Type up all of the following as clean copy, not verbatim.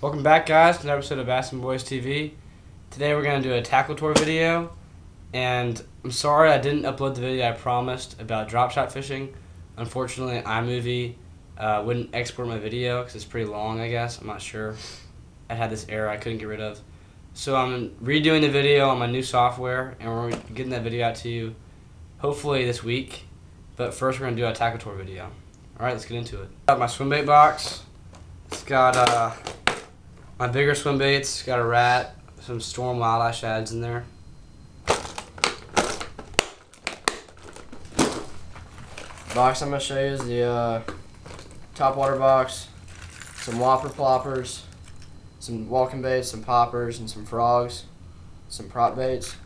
Welcome back, guys, to another episode of Bass and Boys TV. Today we're going to do a tackle tour video, and I'm sorry I didn't upload the video I promised about drop shot fishing. Unfortunately, iMovie wouldn't export my video because it's pretty long, I guess. I'm not sure. I had this error I couldn't get rid of. So I'm redoing the video on my new software, and we're getting that video out to you hopefully this week. But first we're going to do a tackle tour video. Alright, let's get into it. Got my swim bait box. It's got my bigger swim baits, got a rat, some storm wildeye shads in there. Box I'm going to show you is the top water box, some whopper ploppers, some walking baits, some poppers, and some frogs, some prop baits.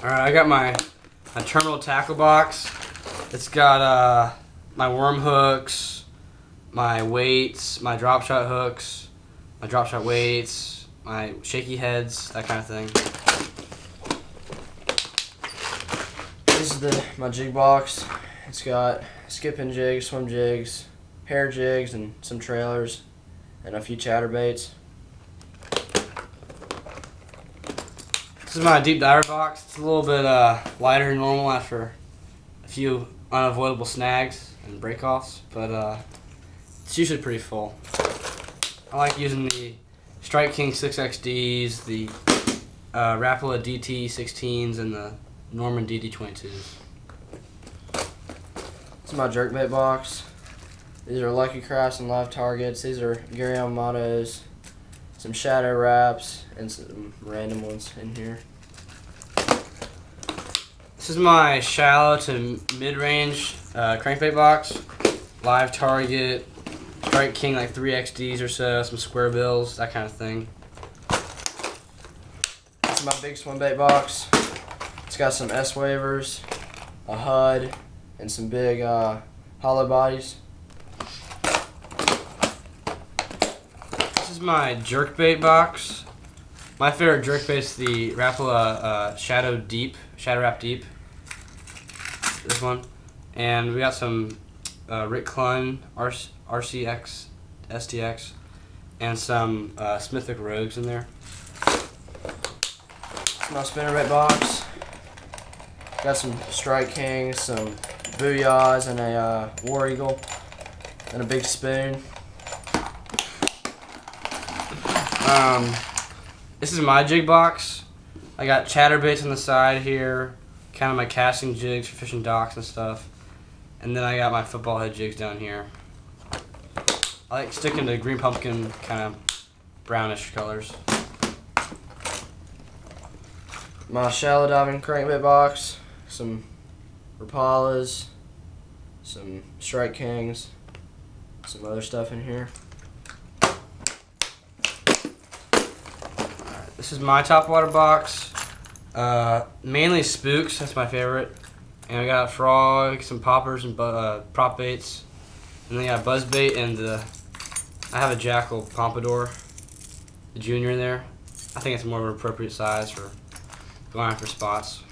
Alright, I got my terminal tackle box. It's got my worm hooks, my weights, my drop shot hooks, my drop shot weights, my shaky heads, that kind of thing. This is my jig box. It's got skipping jigs, swim jigs, hair jigs, and some trailers, and a few chatterbaits. This is my deep diver box. It's a little bit lighter than normal after a few unavoidable snags and breakoffs, but it's usually pretty full. I like using the Strike King 6XDs, the Rapala DT16s, and the Norman DD22s. This is my jerkbait box. These are Lucky Crafts and Live Targets. These are Gary Yamamoto's, some Shadow Wraps, and some random ones in here. This is my shallow to mid-range crankbait box. Live Target, Strike King like 3XDs or so, some square bills, that kind of thing. This is my big swim bait box. It's got some S-wavers, a HUD, and some big hollow bodies. This is my jerkbait box. My favorite jerkbait is the Rapala Shadow Wrap Deep. This one. And we got some Rick Clunn RCX STX and some Smithic Rogues in there. This is my spinnerbait box. Got some Strike Kings, some Booyahs, and a War Eagle, and a big spoon. This is my jig box. I got chatterbaits on the side here, kind of my casting jigs for fishing docks and stuff. And then I got my football head jigs down here. I like sticking to green pumpkin, kind of brownish colors. My shallow diving crankbait box, some Rapalas, some Strike Kings, some other stuff in here. This is my top water box. Mainly spooks, that's my favorite. And I got frog, some poppers, and prop baits. And then I got buzz bait, and I have a Jackal Pompadour, the junior in there. I think it's more of an appropriate size for going after spots.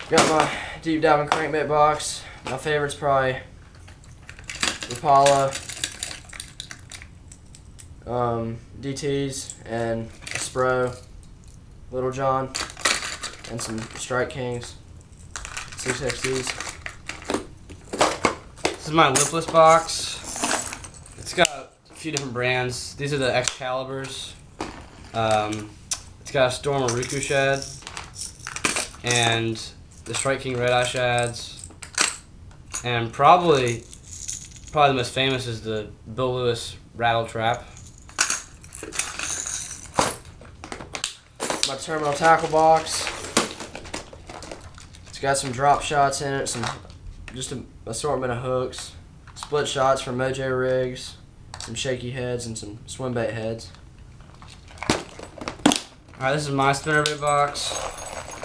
Got my deep diving crankbait box. My favorite's probably Rapala, DTs, and a Spro, Little John, and some Strike Kings, 6XDs. This is my lipless box. It's got a few different brands. These are the Excaliburs. It's got a Storm Uruku shad and the Strike King Red Eye shads, and probably the most famous is the Bill Lewis Rattle Trap. My terminal tackle box. It's got some drop shots in it, just an assortment of hooks, split shots from Mojo Rigs, some shaky heads, and some swim bait heads. Alright, this is my spinnerbait box.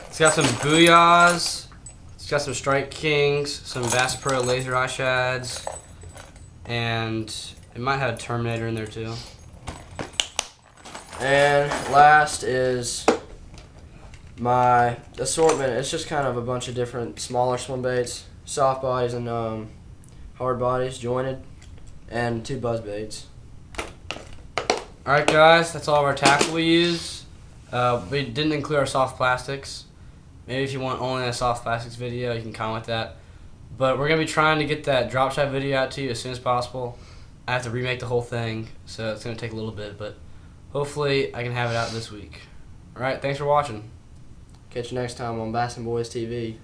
It's got some Booyahs, it's got some Strike Kings, some Bass Pro Laser Eye shads, and it might have a Terminator in there too. And last is my assortment. It's just kind of a bunch of different smaller swim baits, soft bodies and hard bodies jointed, and 2 buzz baits. Alright guys, that's all of our tackle we use. We didn't include our soft plastics. Maybe if you want only a soft plastics video, you can comment that. But we're going to be trying to get that drop shot video out to you as soon as possible. I have to remake the whole thing, so it's going to take a little bit, but hopefully I can have it out this week. Alright, thanks for watching. Catch you next time on Bass and Boys TV.